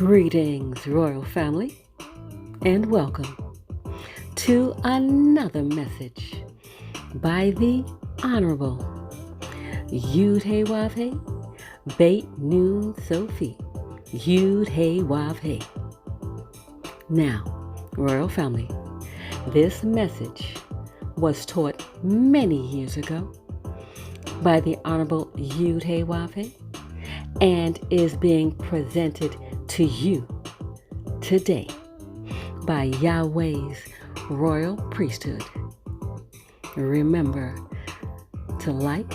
Greetings, royal family, and welcome to another message by the Honorable Yahweh Beit Nun Sophie Yahweh. Now, royal family, this message was taught many years ago by the Honorable Yahweh and is being presented to you today by Yahweh's royal priesthood. Remember to like,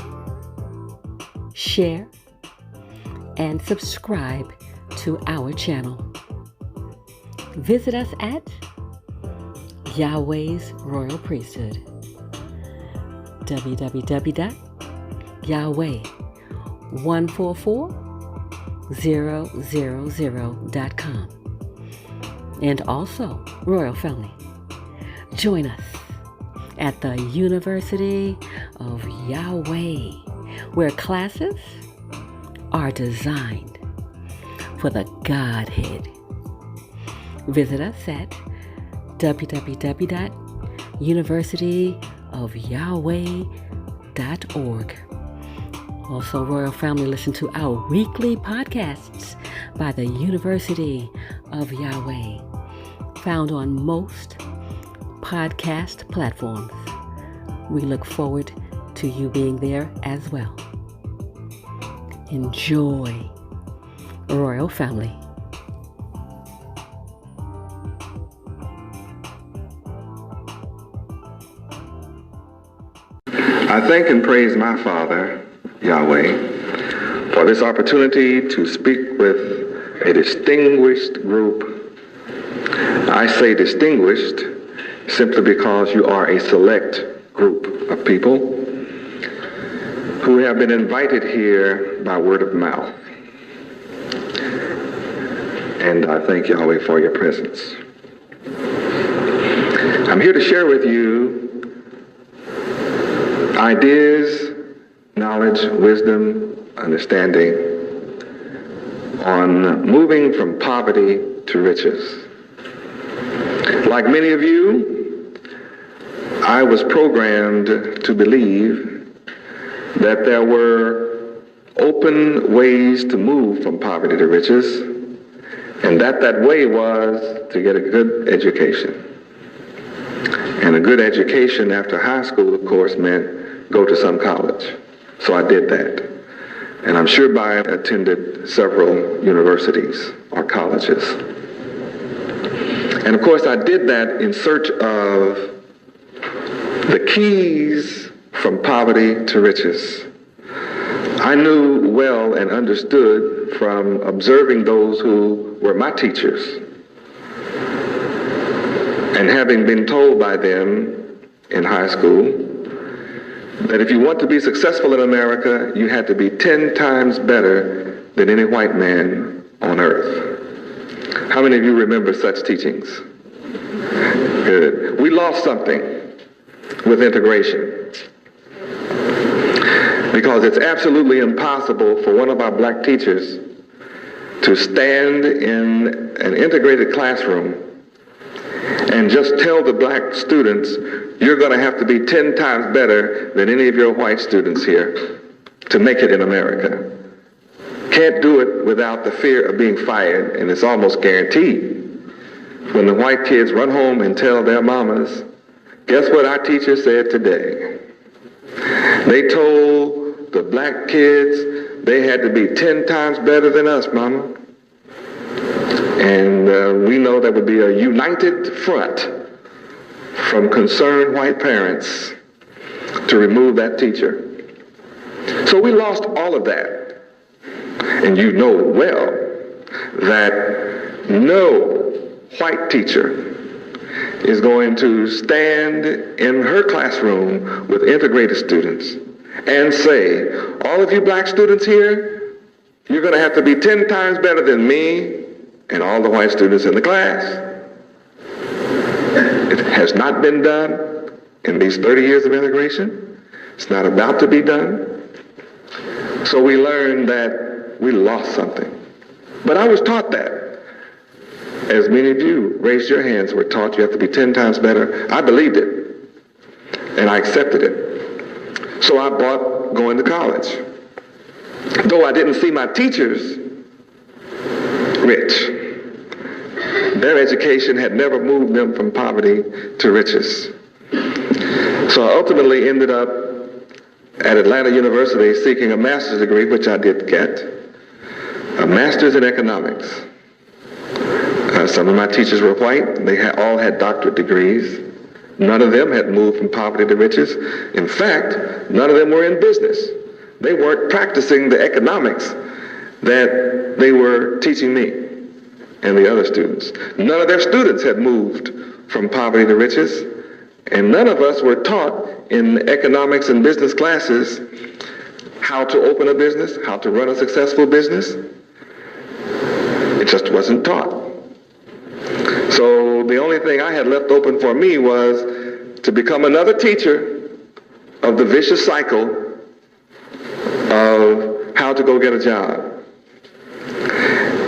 share, and subscribe to our channel. Visit us at Yahweh's royal priesthood, www.yahweh144000.com. And also, royal family, join us at the University of Yahweh, where classes are designed for the Godhead. Visit us at www.universityofyahweh.org. Also, royal family, listen to our weekly podcasts by the University of Yahweh, found on most podcast platforms. We look forward to you being there as well. Enjoy, royal family. I thank and praise my Father, Yahweh, for this opportunity to speak with a distinguished group. I say distinguished simply because you are a select group of people who have been invited here by word of mouth. And I thank Yahweh for your presence. I'm here to share with you ideas, knowledge, wisdom, understanding on moving from poverty to riches. Like many of you, I was programmed to believe that there were open ways to move from poverty to riches, and that way was to get a good education. And a good education after high school, of course, meant go to some college. So I did that. And I'm sure I attended several universities or colleges. And of course, I did that in search of the keys from poverty to riches. I knew well and understood from observing those who were my teachers and having been told by them in high school that if you want to be successful in America, you had to be 10 times better than any white man on earth. How many of you remember such teachings? Good. We lost something with integration, because it's absolutely impossible for one of our black teachers to stand in an integrated classroom and just tell the black students, you're going to have to be 10 times better than any of your white students here to make it in America. Can't do it without the fear of being fired, and it's almost guaranteed. When the white kids run home and tell their mamas, guess what our teacher said today? They told the black kids they had to be 10 times better than us, mama. And we know that would be a united front from concerned white parents to remove that teacher. So we lost all of that. And you know well that no white teacher is going to stand in her classroom with integrated students and say, all of you black students here, you're going to have to be 10 times better than me and all the white students in the class. It has not been done in these 30 years of integration. It's not about to be done. So we learned that we lost something. But I was taught that. As many of you raised your hands, were taught you have to be 10 times better. I believed it, and I accepted it. So I bought going to college. Though I didn't see my teachers rich, their education had never moved them from poverty to riches. So I ultimately ended up at Atlanta University seeking a master's degree, which I did get, a master's in economics. Some of my teachers were white. They all had doctorate degrees. None of them had moved from poverty to riches. In fact, none of them were in business. They weren't practicing the economics that they were teaching me and the other students. None of their students had moved from poverty to riches, and none of us were taught in economics and business classes how to open a business, how to run a successful business. It just wasn't taught. So the only thing I had left open for me was to become another teacher of the vicious cycle of how to go get a job.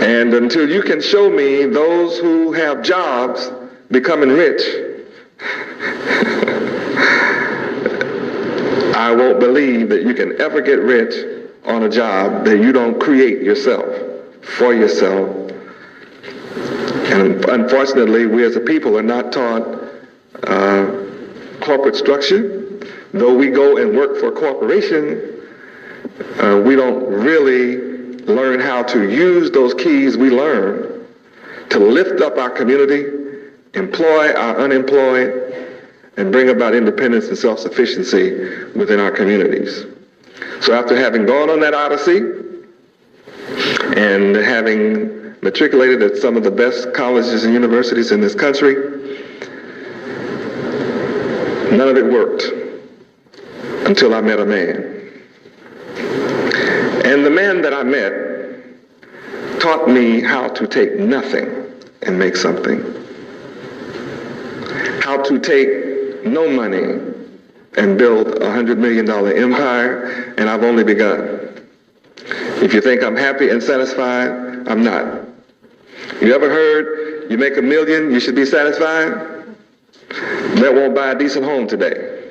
And until you can show me those who have jobs becoming rich, I won't believe that you can ever get rich on a job that you don't create yourself, for yourself. And unfortunately, we as a people are not taught corporate structure. Though we go and work for a corporation, we don't really learn how to use those keys we learn to lift up our community, employ our unemployed, and bring about independence and self-sufficiency within our communities. So after having gone on that odyssey and having matriculated at some of the best colleges and universities in this country, none of it worked until I met a man. And the man that I met taught me how to take nothing and make something. How to take no money and build a $100 million empire, and I've only begun. If you think I'm happy and satisfied, I'm not. You ever heard you make $1 million, you should be satisfied? That won't buy a decent home today.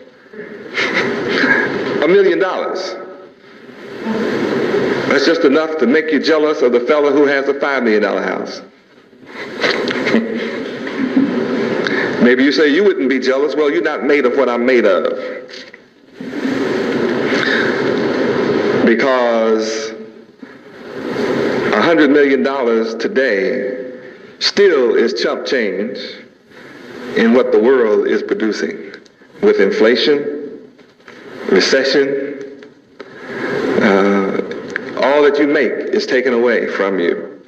$1 million. That's just enough to make you jealous of the fellow who has a $5 million house. Maybe you say you wouldn't be jealous. Well, you're not made of what I'm made of. Because $100 million today still is chump change in what the world is producing. With inflation, recession, all that you make is taken away from you.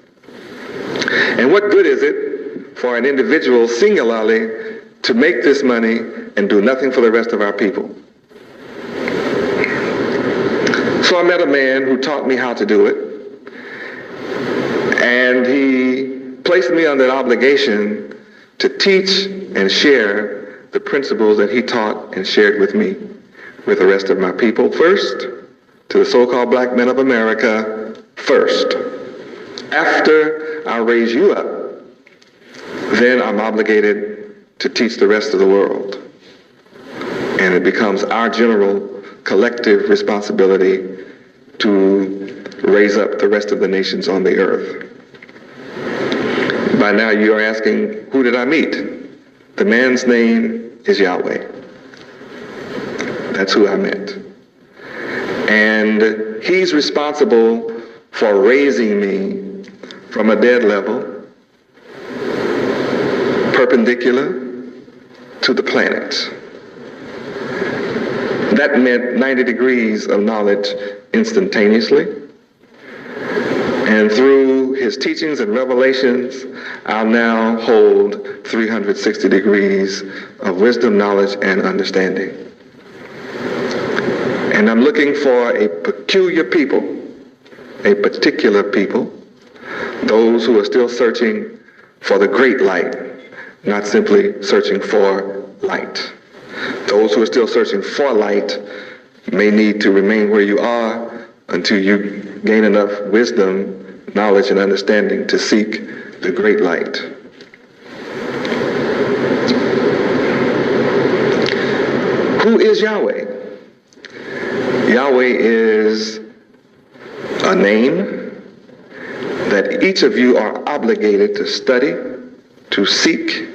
And what good is it for an individual singularly to make this money and do nothing for the rest of our people? So I met a man who taught me how to do it, and he placed me under an obligation to teach and share the principles that he taught and shared with me, with the rest of my people. First, to the so-called black men of America, first. After I raise you up, then I'm obligated to teach the rest of the world. And it becomes our general collective responsibility to raise up the rest of the nations on the earth. By now you are asking, who did I meet? The man's name is Yahweh. That's who I met. And he's responsible for raising me from a dead level, perpendicular to the planet. That meant 90 degrees of knowledge instantaneously. And through his teachings and revelations, I'll now hold 360 degrees of wisdom, knowledge, and understanding. And I'm looking for a peculiar people, a particular people, those who are still searching for the great light, not simply searching for light. Those who are still searching for light may need to remain where you are until you gain enough wisdom, knowledge, and understanding to seek the great light. Who is Yahweh? Yahweh is a name that each of you are obligated to study, to seek,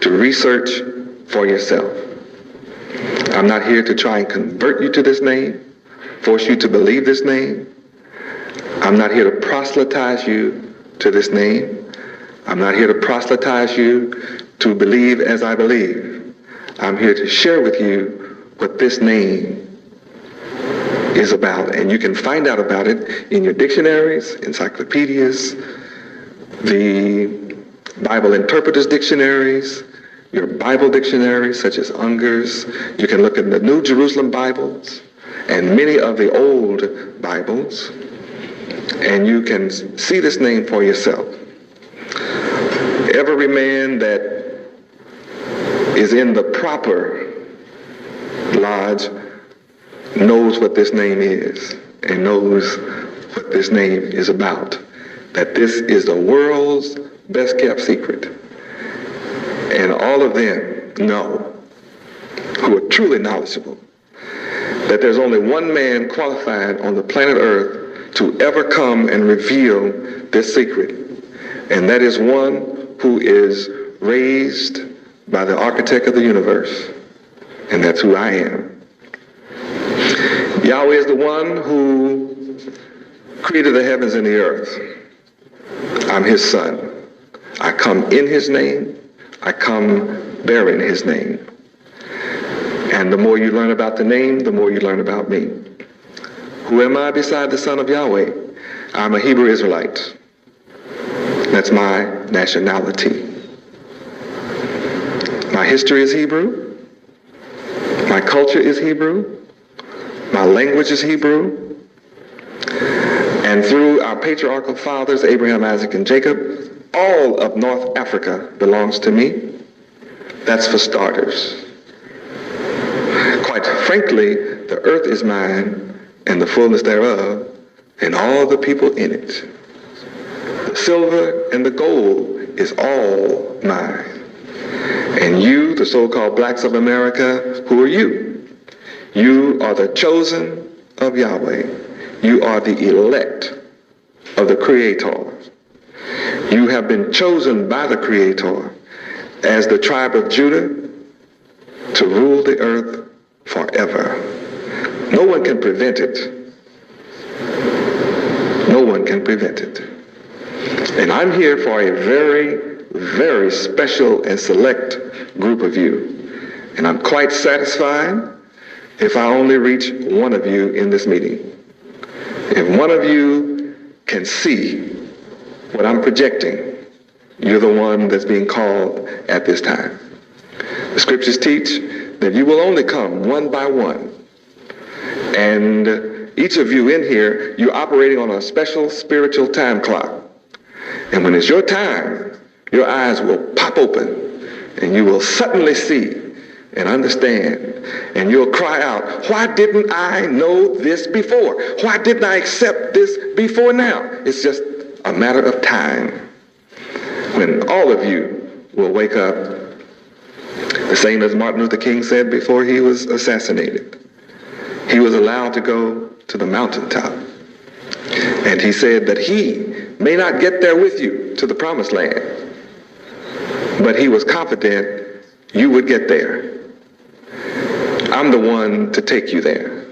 to research for yourself. I'm not here to try and convert you to this name, force you to believe this name. I'm not here to proselytize you to this name. I'm not here to proselytize you to believe as I believe. I'm here to share with you what this name is about. And you can find out about it in your dictionaries, encyclopedias, the Bible interpreters' dictionaries, your Bible dictionaries such as Unger's. You can look in the New Jerusalem Bibles and many of the old Bibles, and you can see this name for yourself. Every man that is in the proper lodge knows what this name is and knows what this name is about. That this is the world's best kept secret. And all of them know, who are truly knowledgeable, that there's only one man qualified on the planet Earth to ever come and reveal this secret. And that is one who is raised by the architect of the universe. And that's who I am. Yahweh is the one who created the heavens and the earth. I'm his son. I come in his name. I come bearing his name. And the more you learn about the name, the more you learn about me. Who am I beside the Son of Yahweh? I'm a Hebrew Israelite. That's my nationality. My history is Hebrew. My culture is Hebrew. My language is Hebrew. And through our patriarchal fathers, Abraham, Isaac, and Jacob, all of North Africa belongs to me. That's for starters. Quite frankly, the earth is mine and the fullness thereof, and all the people in it. The silver and the gold is all mine. And you, the so-called blacks of America, who are you? You are the chosen of Yahweh. You are the elect of the Creator. You have been chosen by the Creator as the tribe of Judah to rule the earth forever. No one can prevent it. No one can prevent it. And I'm here for a very, very special and select group of you. And I'm quite satisfied if I only reach one of you in this meeting. If one of you can see what I'm projecting, you're the one that's being called at this time. The scriptures teach that you will only come one by one. And each of you in here, you're operating on a special spiritual time clock. And when it's your time, your eyes will pop open and you will suddenly see and understand, and you'll cry out, why didn't I know this before? Why didn't I accept this before now? It's just a matter of time when all of you will wake up the same as Martin Luther King said before he was assassinated. He was allowed to go to the mountaintop, and he said that he may not get there with you to the promised land, but he was confident you would get there. I'm the one to take you there,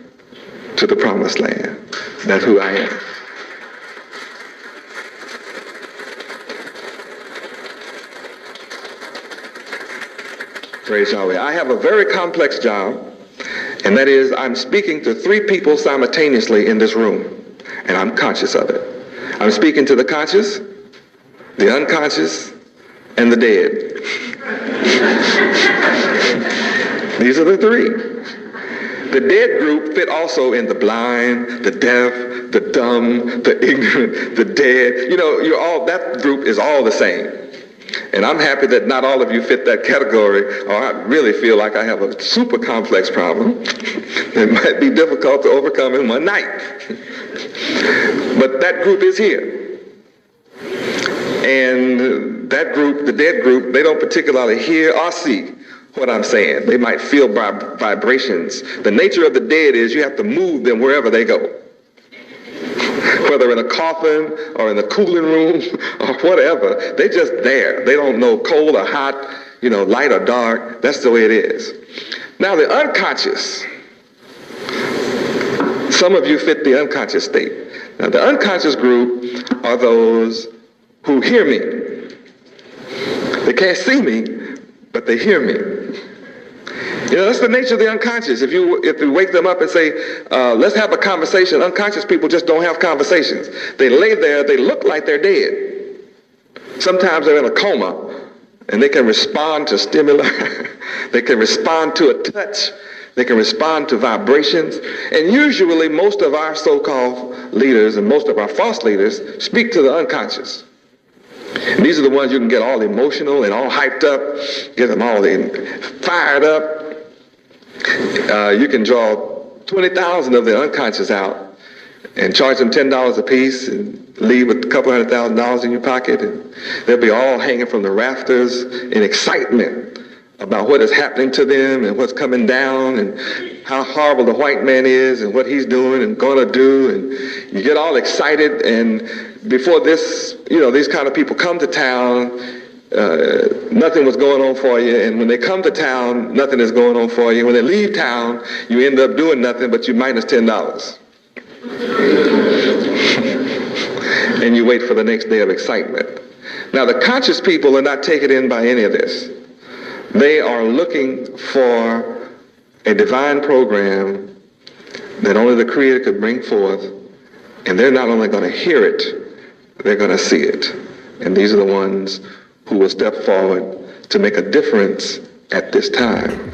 to the promised land. That's who I am. Praise Yahweh. I have a very complex job, and that is I'm speaking to three people simultaneously in this room, and I'm conscious of it. I'm speaking to the conscious, the unconscious, and the dead. These are the three. The dead group fit also in the blind, the deaf, the dumb, the ignorant, the dead. You know, that group is all the same. And I'm happy that not all of you fit that category, or I really feel like I have a super complex problem that might be difficult to overcome in one night. But that group is here. And that group, the dead group, they don't particularly hear or see what I'm saying. They might feel vibrations. The nature of the dead is you have to move them wherever they go. Whether in a coffin or in the cooling room or whatever, they're just there. They don't know cold or hot, light or dark. That's the way it is. Now the unconscious. Some of you fit the unconscious state. Now the unconscious group are those who hear me. They can't see me, but they hear me. That's the nature of the unconscious. If you wake them up and say, let's have a conversation, unconscious people just don't have conversations. They lay there, they look like they're dead. Sometimes they're in a coma, and they can respond to stimuli. They can respond to a touch. They can respond to vibrations. And usually most of our so-called leaders and most of our false leaders speak to the unconscious. And these are the ones you can get all emotional and all hyped up, get them all fired up. You can draw 20,000 of the unconscious out and charge them $10 a piece and leave with a couple $100,000 in your pocket. And they'll be all hanging from the rafters in excitement about what is happening to them and what's coming down and how horrible the white man is and what he's doing and going to do. And you get all excited, and before this, these kind of people come to town, nothing was going on for you. And when they come to town, nothing is going on for you. When they leave town, you end up doing nothing, but you minus $10. And you wait for the next day of excitement. Now, the conscious people are not taken in by any of this. They are looking for a divine program that only the Creator could bring forth, and they're not only going to hear it, they're going to see it. And these are the ones who will step forward to make a difference at this time.